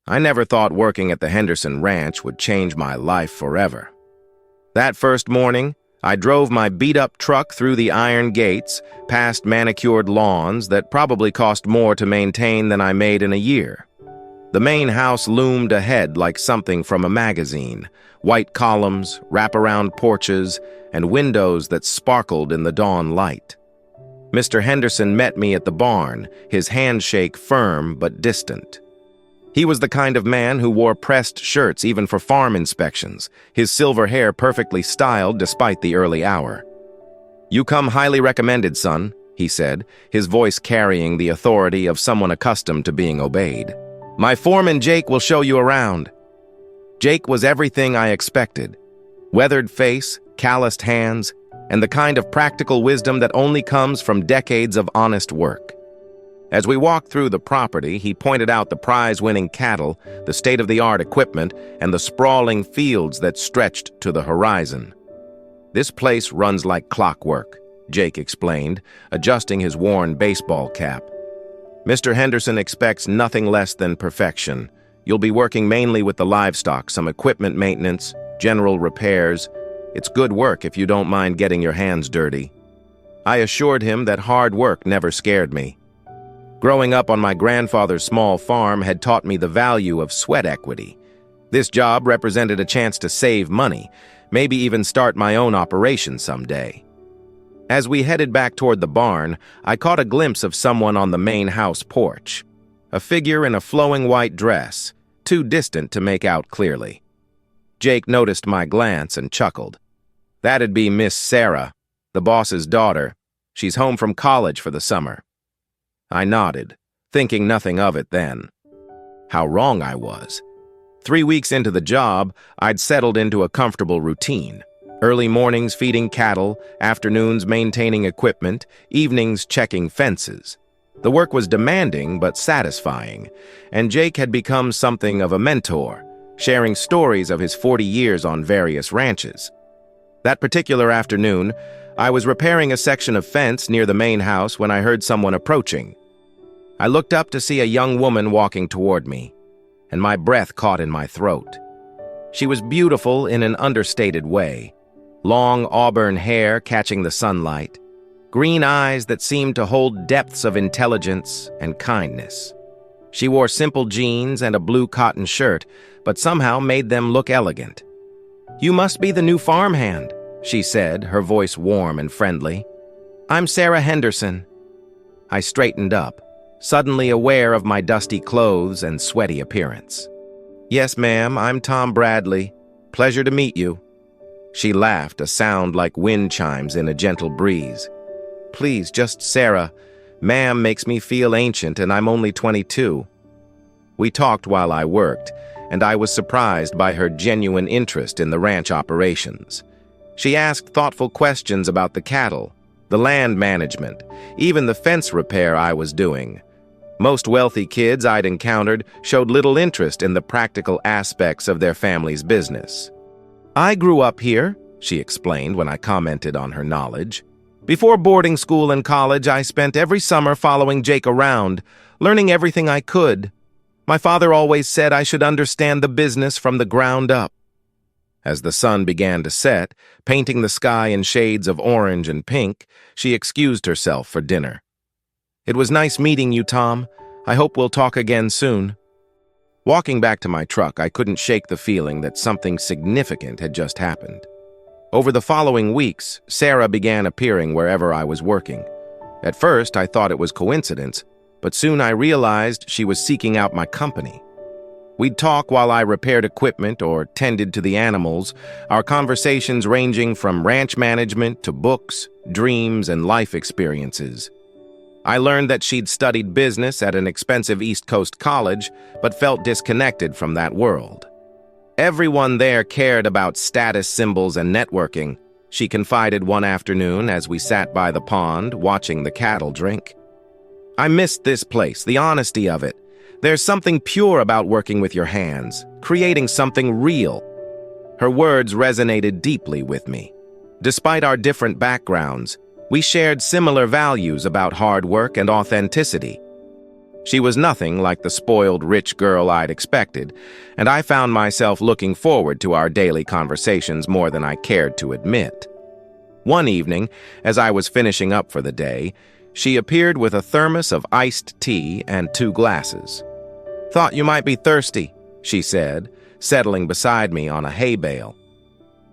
I never thought working at the Henderson Ranch would change my life forever. That first morning, I drove my beat-up truck through the iron gates, past manicured lawns that probably cost more to maintain than I made in a year. The main house loomed ahead like something from a magazine, white columns, wraparound porches, and windows that sparkled in the dawn light. Mr. Henderson met me at the barn, his handshake firm but distant. He was the kind of man who wore pressed shirts even for farm inspections, his silver hair perfectly styled despite the early hour. "You come highly recommended, son," he said, his voice carrying the authority of someone accustomed to being obeyed. "My foreman Jake will show you around." Jake was everything I expected. Weathered face, calloused hands, and the kind of practical wisdom that only comes from decades of honest work. As we walked through the property, he pointed out the prize-winning cattle, the state-of-the-art equipment, and the sprawling fields that stretched to the horizon. "This place runs like clockwork," Jake explained, adjusting his worn baseball cap. "Mr. Henderson expects nothing less than perfection. You'll be working mainly with the livestock, some equipment maintenance, general repairs. It's good work if you don't mind getting your hands dirty." I assured him that hard work never scared me. Growing up on my grandfather's small farm had taught me the value of sweat equity. This job represented a chance to save money, maybe even start my own operation someday. As we headed back toward the barn, I caught a glimpse of someone on the main house porch. A figure in a flowing white dress, too distant to make out clearly. Jake noticed my glance and chuckled. "That'd be Miss Sarah, the boss's daughter. She's home from college for the summer." I nodded, thinking nothing of it then. How wrong I was. 3 weeks into the job, I'd settled into a comfortable routine. Early mornings feeding cattle, afternoons maintaining equipment, evenings checking fences. The work was demanding but satisfying, and Jake had become something of a mentor, sharing stories of his 40 years on various ranches. That particular afternoon, I was repairing a section of fence near the main house when I heard someone approaching. I looked up to see a young woman walking toward me, and my breath caught in my throat. She was beautiful in an understated way. Long auburn hair catching the sunlight, green eyes that seemed to hold depths of intelligence and kindness. She wore simple jeans and a blue cotton shirt, but somehow made them look elegant. "You must be the new farmhand," she said, her voice warm and friendly. "I'm Sarah Henderson." I straightened up, suddenly aware of my dusty clothes and sweaty appearance. "Yes, ma'am, I'm Tom Bradley. Pleasure to meet you." She laughed, a sound like wind chimes in a gentle breeze. "Please, just Sarah. Ma'am makes me feel ancient, and I'm only 22. We talked while I worked, and I was surprised by her genuine interest in the ranch operations. She asked thoughtful questions about the cattle, the land management, even the fence repair I was doing. Most wealthy kids I'd encountered showed little interest in the practical aspects of their family's business. "I grew up here," she explained when I commented on her knowledge. "Before boarding school and college, I spent every summer following Jake around, learning everything I could. My father always said I should understand the business from the ground up." As the sun began to set, painting the sky in shades of orange and pink, she excused herself for dinner. "It was nice meeting you, Tom. I hope we'll talk again soon." Walking back to my truck, I couldn't shake the feeling that something significant had just happened. Over the following weeks, Sarah began appearing wherever I was working. At first, I thought it was coincidence, but soon I realized she was seeking out my company. We'd talk while I repaired equipment or tended to the animals, our conversations ranging from ranch management to books, dreams, and life experiences. I learned that she'd studied business at an expensive East Coast college, but felt disconnected from that world. Everyone there cared about status symbols and networking, she confided one afternoon as we sat by the pond watching the cattle drink. "I missed this place, the honesty of it. There's something pure about working with your hands, creating something real." Her words resonated deeply with me. Despite our different backgrounds, we shared similar values about hard work and authenticity. She was nothing like the spoiled rich girl I'd expected, and I found myself looking forward to our daily conversations more than I cared to admit. One evening, as I was finishing up for the day, she appeared with a thermos of iced tea and 2 glasses. "Thought you might be thirsty," she said, settling beside me on a hay bale.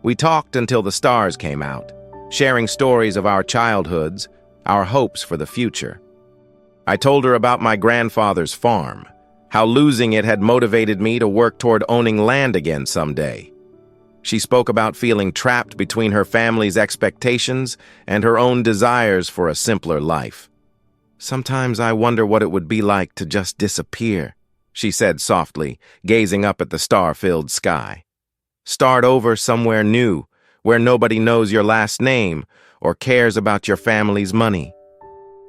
We talked until the stars came out, sharing stories of our childhoods, our hopes for the future. I told her about my grandfather's farm, how losing it had motivated me to work toward owning land again someday. She spoke about feeling trapped between her family's expectations and her own desires for a simpler life. "Sometimes I wonder what it would be like to just disappear," she said softly, gazing up at the star-filled sky. "Start over somewhere new, where nobody knows your last name or cares about your family's money."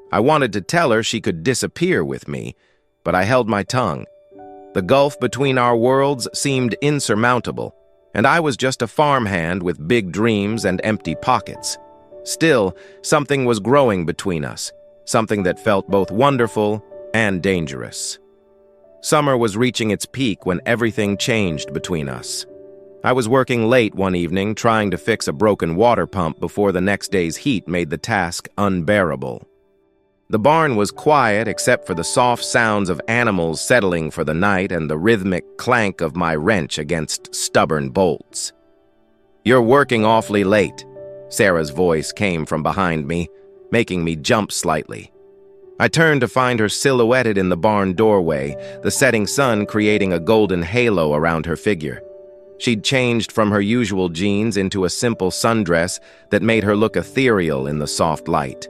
I wanted to tell her she could disappear with me, but I held my tongue. The gulf between our worlds seemed insurmountable, and I was just a farmhand with big dreams and empty pockets. Still, something was growing between us, something that felt both wonderful and dangerous. Summer was reaching its peak when everything changed between us. I was working late one evening trying to fix a broken water pump before the next day's heat made the task unbearable. The barn was quiet except for the soft sounds of animals settling for the night and the rhythmic clank of my wrench against stubborn bolts. "You're working awfully late," Sarah's voice came from behind me, making me jump slightly. I turned to find her silhouetted in the barn doorway, the setting sun creating a golden halo around her figure. She'd changed from her usual jeans into a simple sundress that made her look ethereal in the soft light.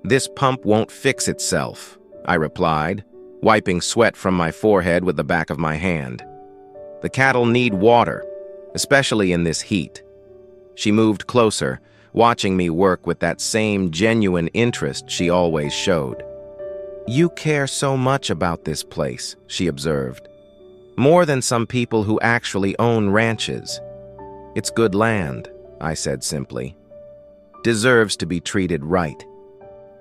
"This pump won't fix itself," I replied, wiping sweat from my forehead with the back of my hand. "The cattle need water, especially in this heat." She moved closer, watching me work with that same genuine interest she always showed. "You care so much about this place," she observed. "More than some people who actually own ranches." "It's good land," I said simply. "Deserves to be treated right."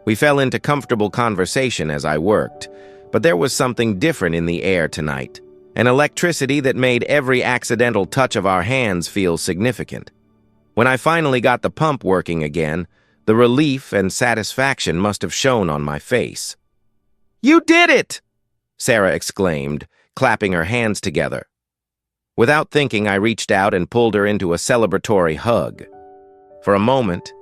We fell into comfortable conversation as I worked, but there was something different in the air tonight, an electricity that made every accidental touch of our hands feel significant. When I finally got the pump working again, the relief and satisfaction must have shown on my face. "You did it!" Sarah exclaimed, clapping her hands together. Without thinking, I reached out and pulled her into a celebratory hug. For a moment,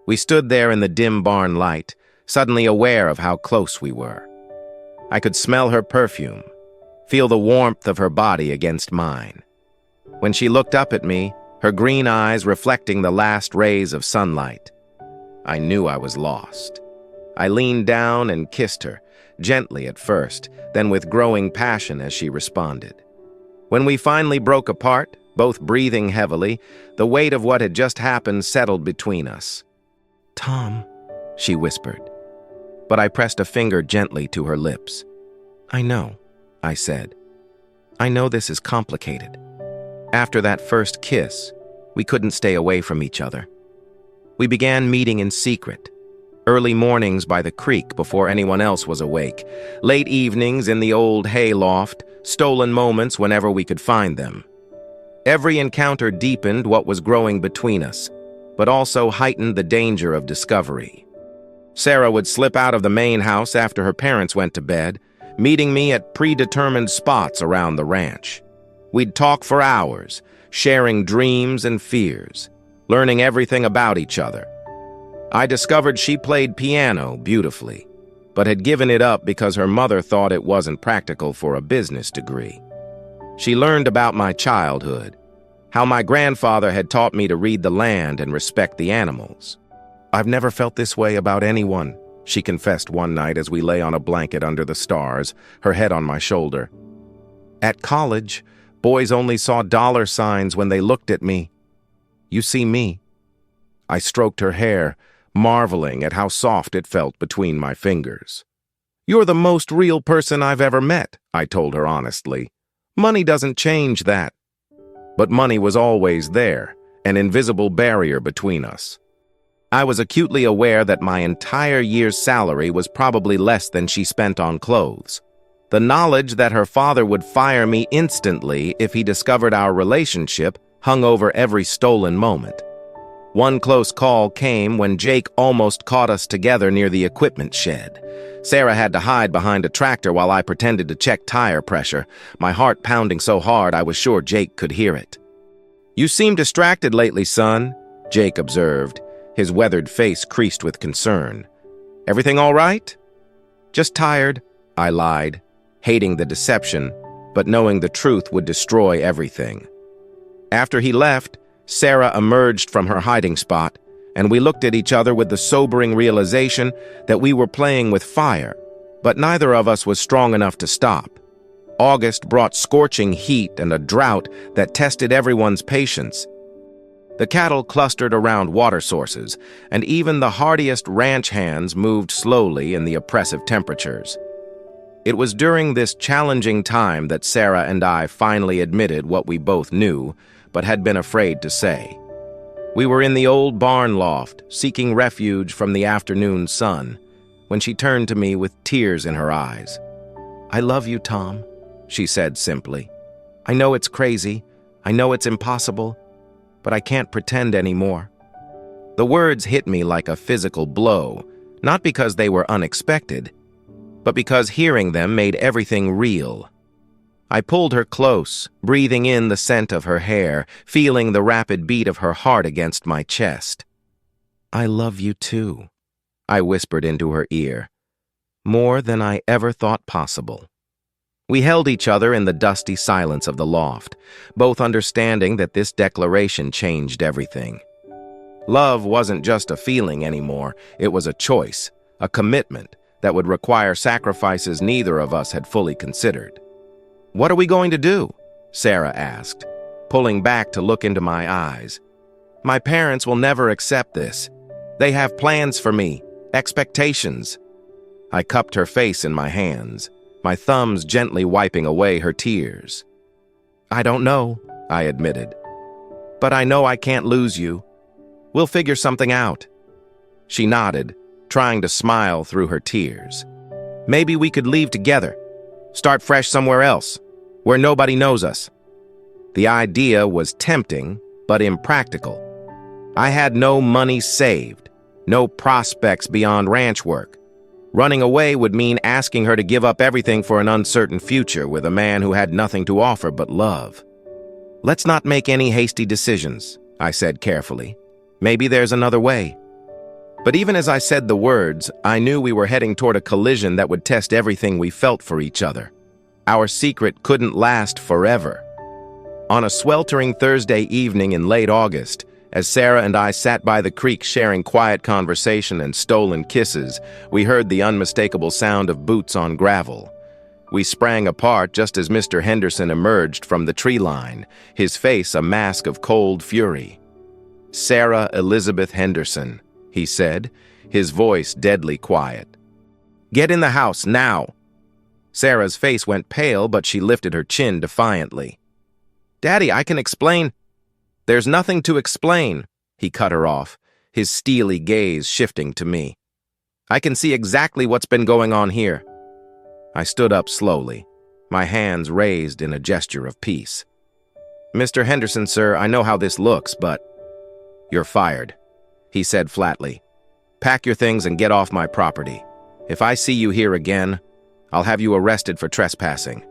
we stood there in the dim barn light, suddenly aware of how close we were. I could smell her perfume, feel the warmth of her body against mine. When she looked up at me, her green eyes reflecting the last rays of sunlight, I knew I was lost. I leaned down and kissed her, gently at first, then with growing passion as she responded. When we finally broke apart, both breathing heavily, the weight of what had just happened settled between us. "Tom," she whispered, but I pressed a finger gently to her lips. "I know," I said. "I know this is complicated. After that first kiss, we couldn't stay away from each other. We began meeting in secret, early mornings by the creek before anyone else was awake, late evenings in the old hay loft, stolen moments whenever we could find them. Every encounter deepened what was growing between us, but also heightened the danger of discovery. Sarah would slip out of the main house after her parents went to bed, meeting me at predetermined spots around the ranch. We'd talk for hours, sharing dreams and fears, learning everything about each other. I discovered she played piano beautifully, but had given it up because her mother thought it wasn't practical for a business degree. She learned about my childhood, how my grandfather had taught me to read the land and respect the animals. "I've never felt this way about anyone," she confessed one night as we lay on a blanket under the stars, her head on my shoulder. "At college, boys only saw dollar signs when they looked at me. You see me." I stroked her hair, marveling at how soft it felt between my fingers. "You're the most real person I've ever met," I told her honestly. "Money doesn't change that." But money was always there, an invisible barrier between us. I was acutely aware that my entire year's salary was probably less than she spent on clothes. The knowledge that her father would fire me instantly if he discovered our relationship hung over every stolen moment. One close call came when Jake almost caught us together near the equipment shed. Sarah had to hide behind a tractor while I pretended to check tire pressure, my heart pounding so hard I was sure Jake could hear it. "You seem distracted lately, son," Jake observed, his weathered face creased with concern. "Everything all right?" "Just tired," I lied, hating the deception, but knowing the truth would destroy everything. After he left, Sarah emerged from her hiding spot, and we looked at each other with the sobering realization that we were playing with fire, but neither of us was strong enough to stop. August brought scorching heat and a drought that tested everyone's patience. The cattle clustered around water sources, and even the hardiest ranch hands moved slowly in the oppressive temperatures. It was during this challenging time that Sarah and I finally admitted what we both knew, but had been afraid to say. We were in the old barn loft, seeking refuge from the afternoon sun, when she turned to me with tears in her eyes. "I love you, Tom," she said simply. "I know it's crazy, I know it's impossible, but I can't pretend anymore." The words hit me like a physical blow, not because they were unexpected, but because hearing them made everything real. I pulled her close, breathing in the scent of her hair, feeling the rapid beat of her heart against my chest. "I love you too," I whispered into her ear, "more than I ever thought possible." We held each other in the dusty silence of the loft, both understanding that this declaration changed everything. Love wasn't just a feeling anymore, it was a choice, a commitment that would require sacrifices neither of us had fully considered. "What are we going to do?" Sarah asked, pulling back to look into my eyes. "My parents will never accept this. They have plans for me, expectations." I cupped her face in my hands, my thumbs gently wiping away her tears. "I don't know," I admitted. "But I know I can't lose you. We'll figure something out." She nodded, trying to smile through her tears. "Maybe we could leave together, start fresh somewhere else, where nobody knows us." The idea was tempting, but impractical. I had no money saved, no prospects beyond ranch work. Running away would mean asking her to give up everything for an uncertain future with a man who had nothing to offer but love. "Let's not make any hasty decisions," I said carefully. "Maybe there's another way." But even as I said the words, I knew we were heading toward a collision that would test everything we felt for each other. Our secret couldn't last forever. On a sweltering Thursday evening in late August, as Sarah and I sat by the creek sharing quiet conversation and stolen kisses, we heard the unmistakable sound of boots on gravel. We sprang apart just as Mr. Henderson emerged from the tree line, his face a mask of cold fury. "Sarah Elizabeth Henderson," he said, his voice deadly quiet. "Get in the house, now!" Sarah's face went pale, but she lifted her chin defiantly. "Daddy, I can explain." "There's nothing to explain," he cut her off, his steely gaze shifting to me. "I can see exactly what's been going on here." I stood up slowly, my hands raised in a gesture of peace. "Mr. Henderson, sir, I know how this looks, but—" "You're fired," he said flatly. "Pack your things and get off my property. If I see you here again, I'll have you arrested for trespassing."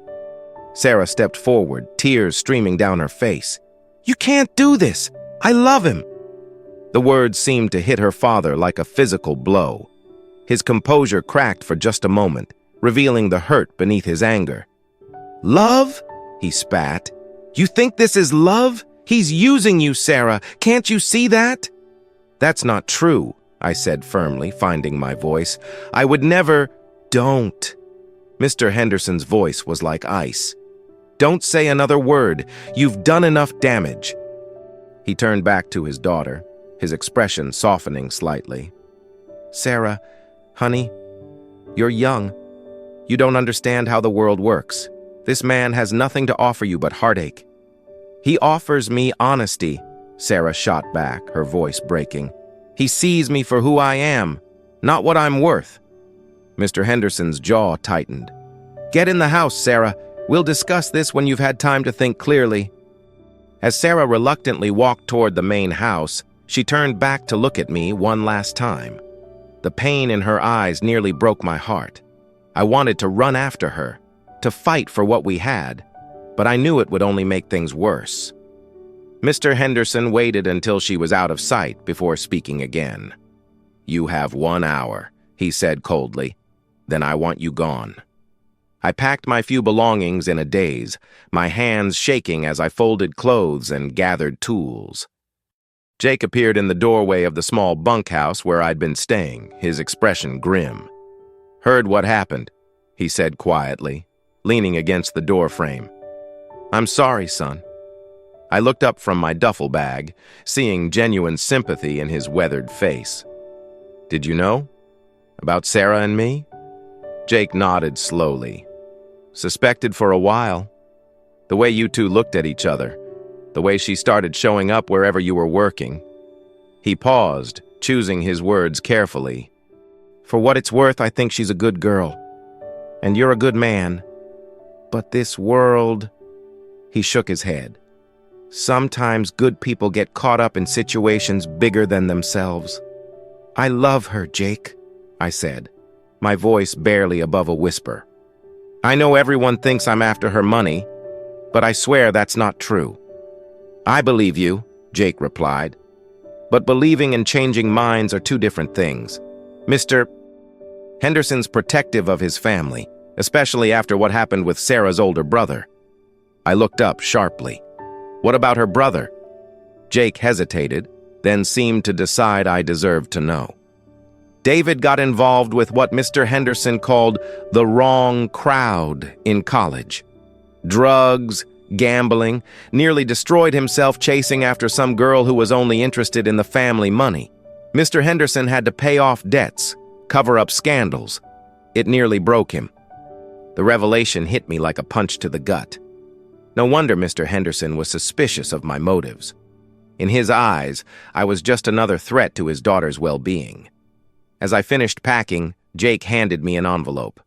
Sarah stepped forward, tears streaming down her face. "You can't do this! I love him!" The words seemed to hit her father like a physical blow. His composure cracked for just a moment, revealing the hurt beneath his anger. "Love?" he spat. "You think this is love? He's using you, Sarah. Can't you see that?" "That's not true," I said firmly, finding my voice. "I would never—" "Don't." Mr. Henderson's voice was like ice. "Don't say another word. You've done enough damage." He turned back to his daughter, his expression softening slightly. "Sarah, honey, you're young. You don't understand how the world works. This man has nothing to offer you but heartache." "He offers me honesty," Sarah shot back, her voice breaking. He sees me for who I am, not what I'm worth. Mr. Henderson's jaw tightened. Get in the house, Sarah. We'll discuss this when you've had time to think clearly. As Sarah reluctantly walked toward the main house, she turned back to look at me one last time. The pain in her eyes nearly broke my heart. I wanted to run after her, to fight for what we had, but I knew it would only make things worse. Mr. Henderson waited until she was out of sight before speaking again. You have 1 hour, he said coldly. Then I want you gone. I packed my few belongings in a daze, my hands shaking as I folded clothes and gathered tools. Jake appeared in the doorway of the small bunkhouse where I'd been staying, his expression grim. Heard what happened, he said quietly, leaning against the doorframe. I'm sorry, son. I looked up from my duffel bag, seeing genuine sympathy in his weathered face. Did you know? About Sarah and me? Jake nodded slowly. Suspected for a while. The way you two looked at each other, the way she started showing up wherever you were working. He paused, choosing his words carefully. For what it's worth, I think she's a good girl. And you're a good man. But this world... He shook his head. Sometimes good people get caught up in situations bigger than themselves. I love her, Jake, I said, my voice barely above a whisper. I know everyone thinks I'm after her money, but I swear that's not true. I believe you, Jake replied. But believing and changing minds are two different things. Mr. Henderson's protective of his family, especially after what happened with Sarah's older brother. I looked up sharply. What about her brother? Jake hesitated, then seemed to decide I deserved to know. David got involved with what Mr. Henderson called the wrong crowd in college. Drugs, gambling, nearly destroyed himself chasing after some girl who was only interested in the family money. Mr. Henderson had to pay off debts, cover up scandals. It nearly broke him. The revelation hit me like a punch to the gut. No wonder Mr. Henderson was suspicious of my motives. In his eyes, I was just another threat to his daughter's well-being. As I finished packing, Jake handed me an envelope.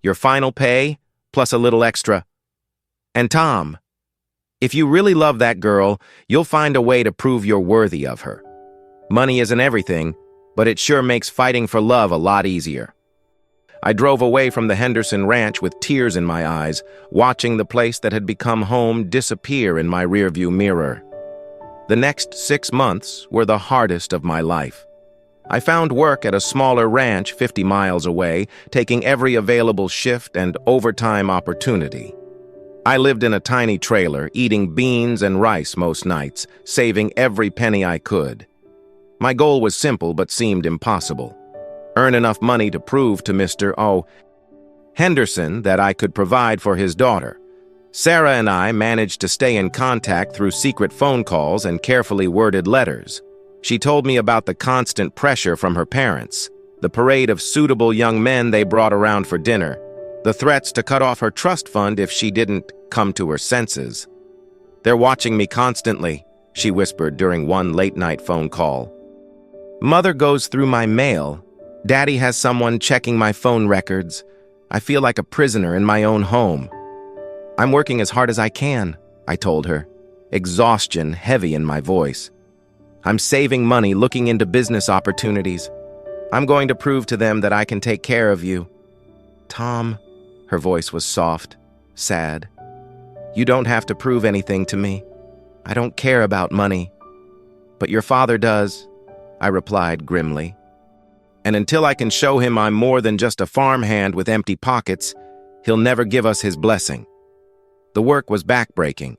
Your final pay, plus a little extra. And Tom, if you really love that girl, you'll find a way to prove you're worthy of her. Money isn't everything, but it sure makes fighting for love a lot easier. I drove away from the Henderson ranch with tears in my eyes, watching the place that had become home disappear in my rearview mirror. The next 6 months were the hardest of my life. I found work at a smaller ranch 50 miles away, taking every available shift and overtime opportunity. I lived in a tiny trailer, eating beans and rice most nights, saving every penny I could. My goal was simple but seemed impossible. Earn enough money to prove to Mr. Henderson that I could provide for his daughter. Sarah and I managed to stay in contact through secret phone calls and carefully worded letters. She told me about the constant pressure from her parents, the parade of suitable young men they brought around for dinner, the threats to cut off her trust fund if she didn't come to her senses. They're watching me constantly, she whispered during one late-night phone call. Mother goes through my mail. Daddy has someone checking my phone records. I feel like a prisoner in my own home. I'm working as hard as I can, I told her, exhaustion heavy in my voice. I'm saving money, looking into business opportunities. I'm going to prove to them that I can take care of you. Tom, her voice was soft, sad. You don't have to prove anything to me. I don't care about money. But your father does, I replied grimly. And until I can show him I'm more than just a farmhand with empty pockets, he'll never give us his blessing. The work was backbreaking,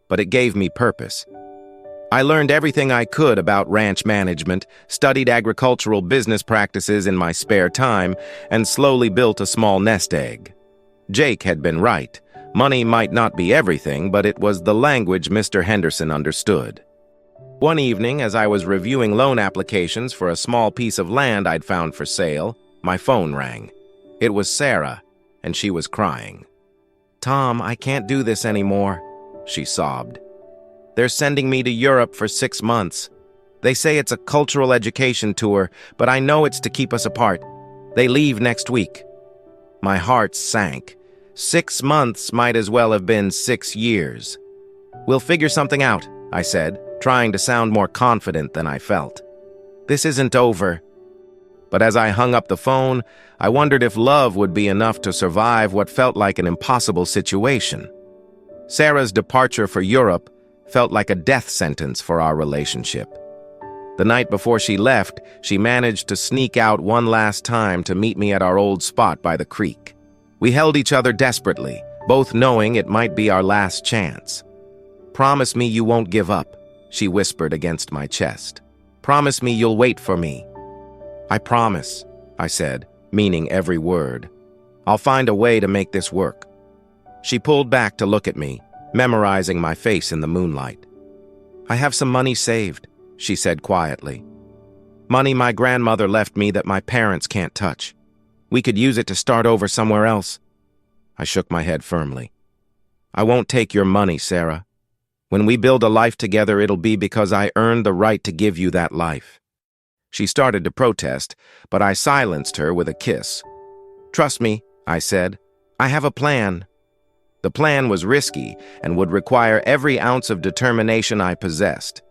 but it gave me purpose. I learned everything I could about ranch management, studied agricultural business practices in my spare time, and slowly built a small nest egg. Jake had been right. Money might not be everything, but it was the language Mr. Henderson understood. One evening, as I was reviewing loan applications for a small piece of land I'd found for sale, my phone rang. It was Sarah, and she was crying. Tom, I can't do this anymore, she sobbed. They're sending me to Europe for 6 months. They say it's a cultural education tour, but I know it's to keep us apart. They leave next week." My heart sank. 6 months might as well have been 6 years. "We'll figure something out," I said, trying to sound more confident than I felt. "This isn't over." But as I hung up the phone, I wondered if love would be enough to survive what felt like an impossible situation. Sarah's departure for Europe felt like a death sentence for our relationship. The night before she left, she managed to sneak out one last time to meet me at our old spot by the creek. We held each other desperately, both knowing it might be our last chance. "Promise me you won't give up," she whispered against my chest. "Promise me you'll wait for me." "I promise," I said, meaning every word. "I'll find a way to make this work." She pulled back to look at me, memorizing my face in the moonlight. "I have some money saved," she said quietly. "Money my grandmother left me that my parents can't touch. We could use it to start over somewhere else." I shook my head firmly. "I won't take your money, Sarah. When we build a life together, it'll be because I earned the right to give you that life." She started to protest, but I silenced her with a kiss. "Trust me," I said. "I have a plan." The plan was risky and would require every ounce of determination I possessed.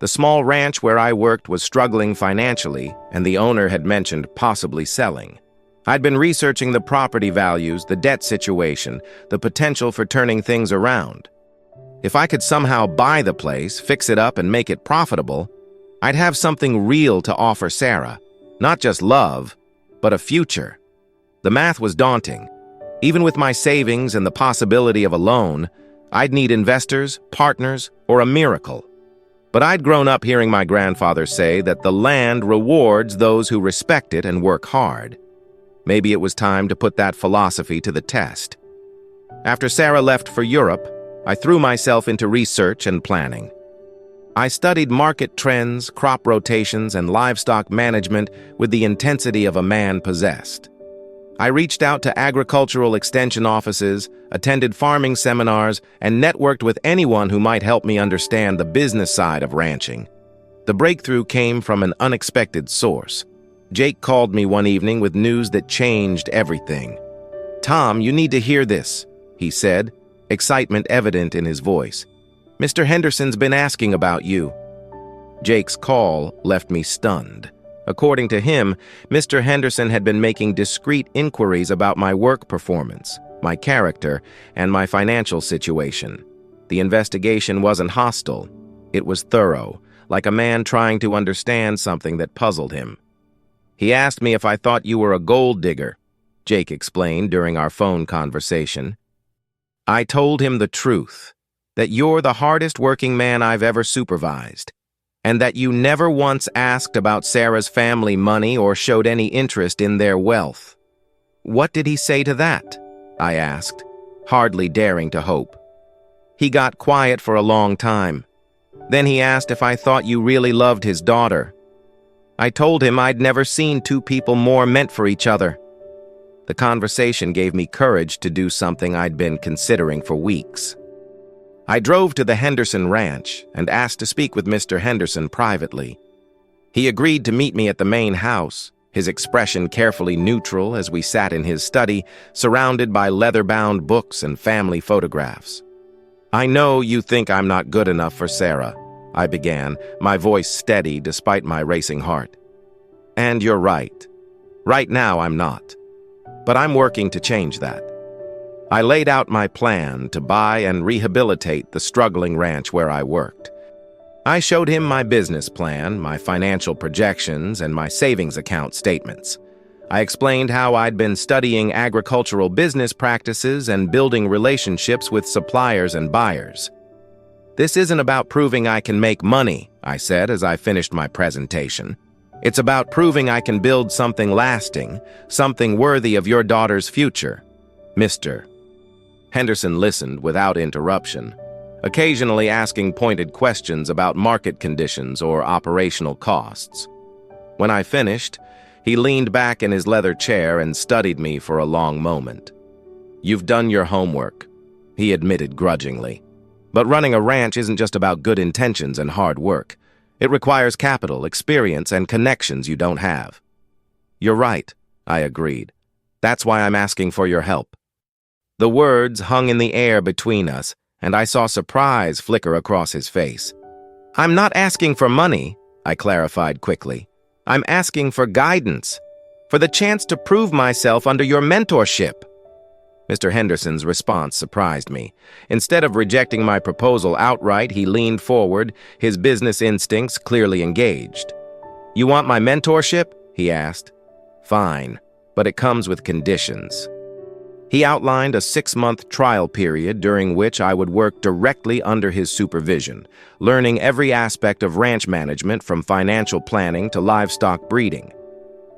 The small ranch where I worked was struggling financially, and the owner had mentioned possibly selling. I'd been researching the property values, the debt situation, the potential for turning things around. If I could somehow buy the place, fix it up, and make it profitable, I'd have something real to offer Sarah. Not just love, but a future. The math was daunting. Even with my savings and the possibility of a loan, I'd need investors, partners, or a miracle. But I'd grown up hearing my grandfather say that the land rewards those who respect it and work hard. Maybe it was time to put that philosophy to the test. After Sarah left for Europe, I threw myself into research and planning. I studied market trends, crop rotations, and livestock management with the intensity of a man possessed. I reached out to agricultural extension offices, attended farming seminars, and networked with anyone who might help me understand the business side of ranching. The breakthrough came from an unexpected source. Jake called me one evening with news that changed everything. "Tom, you need to hear this," he said, excitement evident in his voice. "Mr. Henderson's been asking about you." Jake's call left me stunned. According to him, Mr. Henderson had been making discreet inquiries about my work performance, my character, and my financial situation. The investigation wasn't hostile. It was thorough, like a man trying to understand something that puzzled him. "He asked me if I thought you were a gold digger," Jake explained during our phone conversation. "I told him the truth, that you're the hardest working man I've ever supervised, and that you never once asked about Sarah's family money or showed any interest in their wealth." "What did he say to that?" I asked, hardly daring to hope. "He got quiet for a long time. Then he asked if I thought you really loved his daughter. I told him I'd never seen two people more meant for each other." The conversation gave me courage to do something I'd been considering for weeks. I drove to the Henderson Ranch and asked to speak with Mr. Henderson privately. He agreed to meet me at the main house, his expression carefully neutral as we sat in his study, surrounded by leather-bound books and family photographs. "I know you think I'm not good enough for Sarah," I began, my voice steady despite my racing heart. "And you're right. Right now I'm not. But I'm working to change that." I laid out my plan to buy and rehabilitate the struggling ranch where I worked. I showed him my business plan, my financial projections, and my savings account statements. I explained how I'd been studying agricultural business practices and building relationships with suppliers and buyers. "This isn't about proving I can make money," I said as I finished my presentation. "It's about proving I can build something lasting, something worthy of your daughter's future, Mr." Henderson listened without interruption, occasionally asking pointed questions about market conditions or operational costs. When I finished, he leaned back in his leather chair and studied me for a long moment. "You've done your homework," he admitted grudgingly. "But running a ranch isn't just about good intentions and hard work. It requires capital, experience, and connections you don't have. You're right, I agreed. That's why I'm asking for your help. The words hung in the air between us, and I saw surprise flicker across his face. I'm not asking for money, I clarified quickly. I'm asking for guidance, for the chance to prove myself under your mentorship. Mr. Henderson's response surprised me. Instead of rejecting my proposal outright, he leaned forward, his business instincts clearly engaged. You want my mentorship? He asked. Fine, but it comes with conditions. He outlined a 6-month trial period during which I would work directly under his supervision, learning every aspect of ranch management from financial planning to livestock breeding.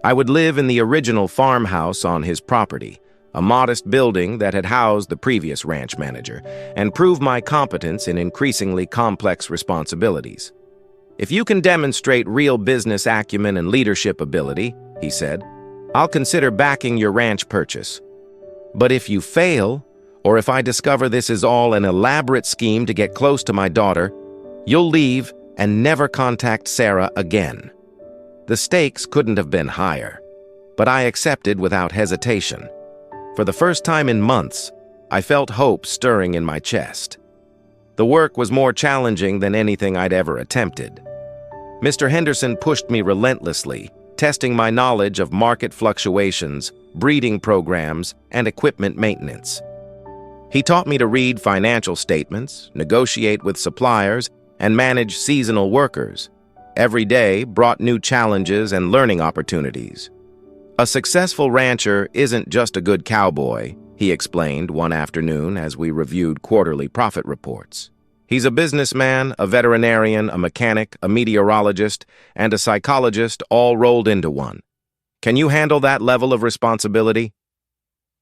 I would live in the original farmhouse on his property, a modest building that had housed the previous ranch manager, and prove my competence in increasingly complex responsibilities. If you can demonstrate real business acumen and leadership ability, he said, I'll consider backing your ranch purchase. But if you fail, or if I discover this is all an elaborate scheme to get close to my daughter, you'll leave and never contact Sarah again. The stakes couldn't have been higher, but I accepted without hesitation. For the first time in months, I felt hope stirring in my chest. The work was more challenging than anything I'd ever attempted. Mr. Henderson pushed me relentlessly, testing my knowledge of market fluctuations, breeding programs, and equipment maintenance. He taught me to read financial statements, negotiate with suppliers, and manage seasonal workers. Every day brought new challenges and learning opportunities. A successful rancher isn't just a good cowboy, he explained one afternoon as we reviewed quarterly profit reports. He's a businessman, a veterinarian, a mechanic, a meteorologist, and a psychologist all rolled into one. Can you handle that level of responsibility?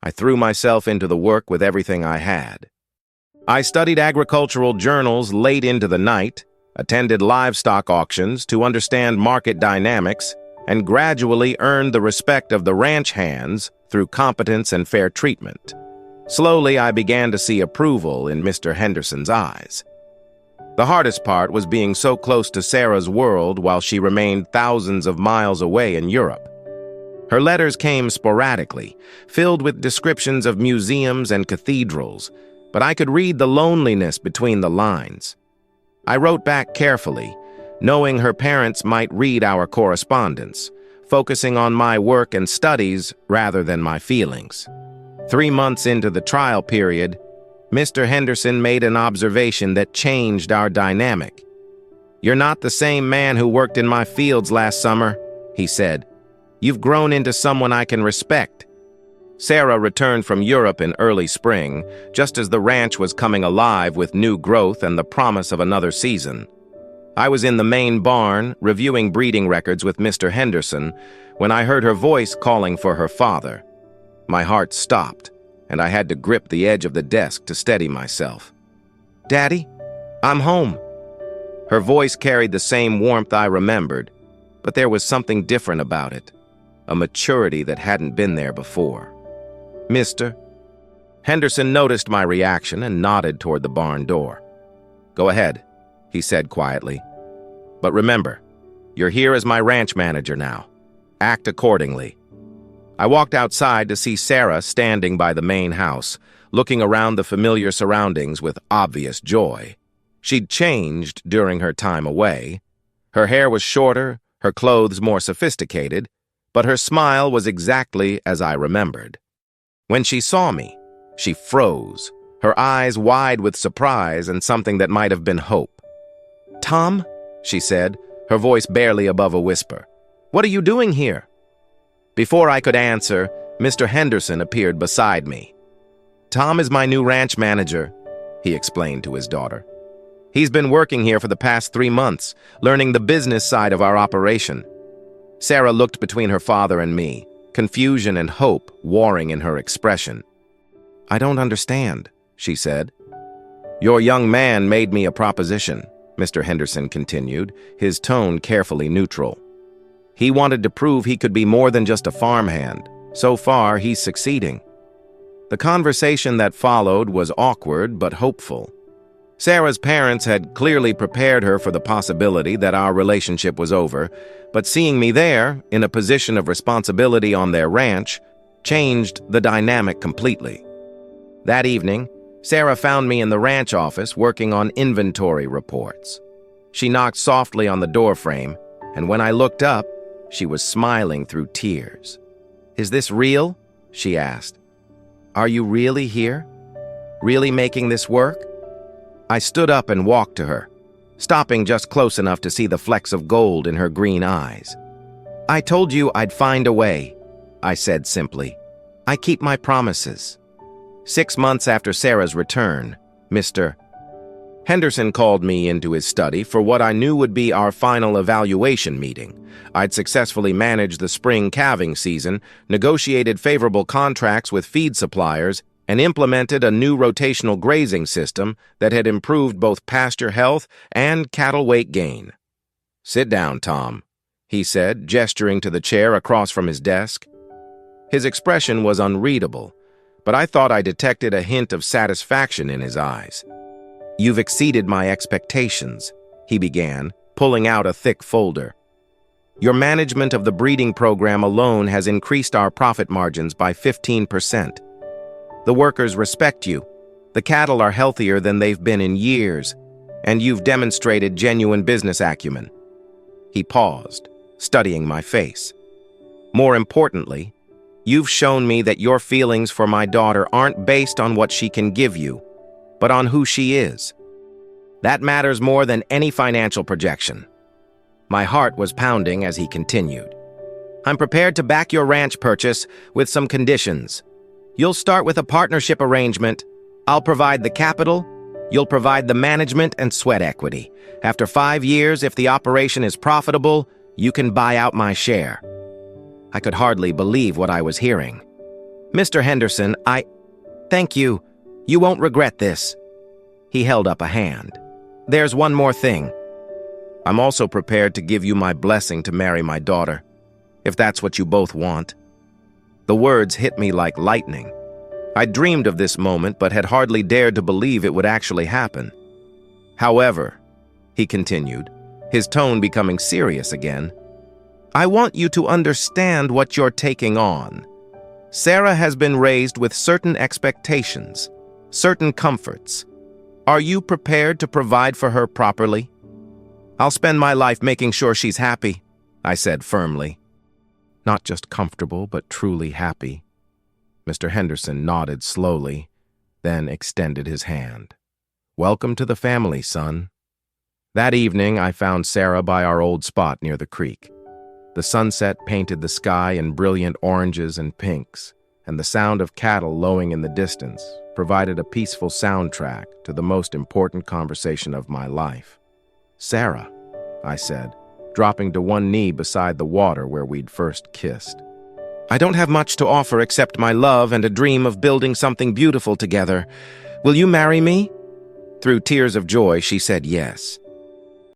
I threw myself into the work with everything I had. I studied agricultural journals late into the night, attended livestock auctions to understand market dynamics, and gradually earned the respect of the ranch hands through competence and fair treatment. Slowly, I began to see approval in Mr. Henderson's eyes. The hardest part was being so close to Sarah's world while she remained thousands of miles away in Europe. Her letters came sporadically, filled with descriptions of museums and cathedrals, but I could read the loneliness between the lines. I wrote back carefully, knowing her parents might read our correspondence, focusing on my work and studies rather than my feelings. 3 months into the trial period, Mr. Henderson made an observation that changed our dynamic. You're not the same man who worked in my fields last summer, he said. You've grown into someone I can respect. Sarah returned from Europe in early spring, just as the ranch was coming alive with new growth and the promise of another season. I was in the main barn, reviewing breeding records with Mr. Henderson, when I heard her voice calling for her father. My heart stopped, and I had to grip the edge of the desk to steady myself. Daddy, I'm home. Her voice carried the same warmth I remembered, but there was something different about it, a maturity that hadn't been there before. Mr. Henderson noticed my reaction and nodded toward the barn door. Go ahead, he said quietly. But remember, you're here as my ranch manager now. Act accordingly. I walked outside to see Sarah standing by the main house, looking around the familiar surroundings with obvious joy. She'd changed during her time away. Her hair was shorter, her clothes more sophisticated, but her smile was exactly as I remembered. When she saw me, she froze, her eyes wide with surprise and something that might have been hope. Tom, she said, her voice barely above a whisper. What are you doing here? Before I could answer, Mr. Henderson appeared beside me. Tom is my new ranch manager, he explained to his daughter. He's been working here for the past 3 months, learning the business side of our operation. Sarah looked between her father and me, confusion and hope warring in her expression. I don't understand, she said. Your young man made me a proposition, Mr. Henderson continued, his tone carefully neutral. He wanted to prove he could be more than just a farmhand. So far, he's succeeding. The conversation that followed was awkward but hopeful. Sarah's parents had clearly prepared her for the possibility that our relationship was over, but seeing me there, in a position of responsibility on their ranch, changed the dynamic completely. That evening, Sarah found me in the ranch office working on inventory reports. She knocked softly on the doorframe, and when I looked up, she was smiling through tears. "Is this real?" she asked. "Are you really here? Really making this work?" I stood up and walked to her, stopping just close enough to see the flecks of gold in her green eyes. "I told you I'd find a way," I said simply. "I keep my promises." 6 months after Sarah's return, Mr. Henderson called me into his study for what I knew would be our final evaluation meeting. I'd successfully managed the spring calving season, negotiated favorable contracts with feed suppliers, and implemented a new rotational grazing system that had improved both pasture health and cattle weight gain. "Sit down, Tom," he said, gesturing to the chair across from his desk. His expression was unreadable, but I thought I detected a hint of satisfaction in his eyes. "You've exceeded my expectations," he began, pulling out a thick folder. "Your management of the breeding program alone has increased our profit margins by 15%. The workers respect you, the cattle are healthier than they've been in years, and you've demonstrated genuine business acumen." He paused, studying my face. "More importantly, you've shown me that your feelings for my daughter aren't based on what she can give you, but on who she is. That matters more than any financial projection." My heart was pounding as he continued. "I'm prepared to back your ranch purchase with some conditions. You'll start with a partnership arrangement. I'll provide the capital, you'll provide the management and sweat equity. After 5 years, if the operation is profitable, you can buy out my share." I could hardly believe what I was hearing. "Mr. Henderson, Thank you. You won't regret this." He held up a hand. "There's one more thing. I'm also prepared to give you my blessing to marry my daughter, if that's what you both want." The words hit me like lightning. I dreamed of this moment but had hardly dared to believe it would actually happen. "However," he continued, his tone becoming serious again, "I want you to understand what you're taking on. Sarah has been raised with certain expectations, certain comforts. Are you prepared to provide for her properly?" "I'll spend my life making sure she's happy," I said firmly. "Not just comfortable, but truly happy." Mr. Henderson nodded slowly, then extended his hand. "Welcome to the family, son." That evening, I found Sarah by our old spot near the creek. The sunset painted the sky in brilliant oranges and pinks, and the sound of cattle lowing in the distance provided a peaceful soundtrack to the most important conversation of my life. "Sarah," I said, dropping to one knee beside the water where we'd first kissed. "I don't have much to offer except my love and a dream of building something beautiful together. Will you marry me?" Through tears of joy, she said yes.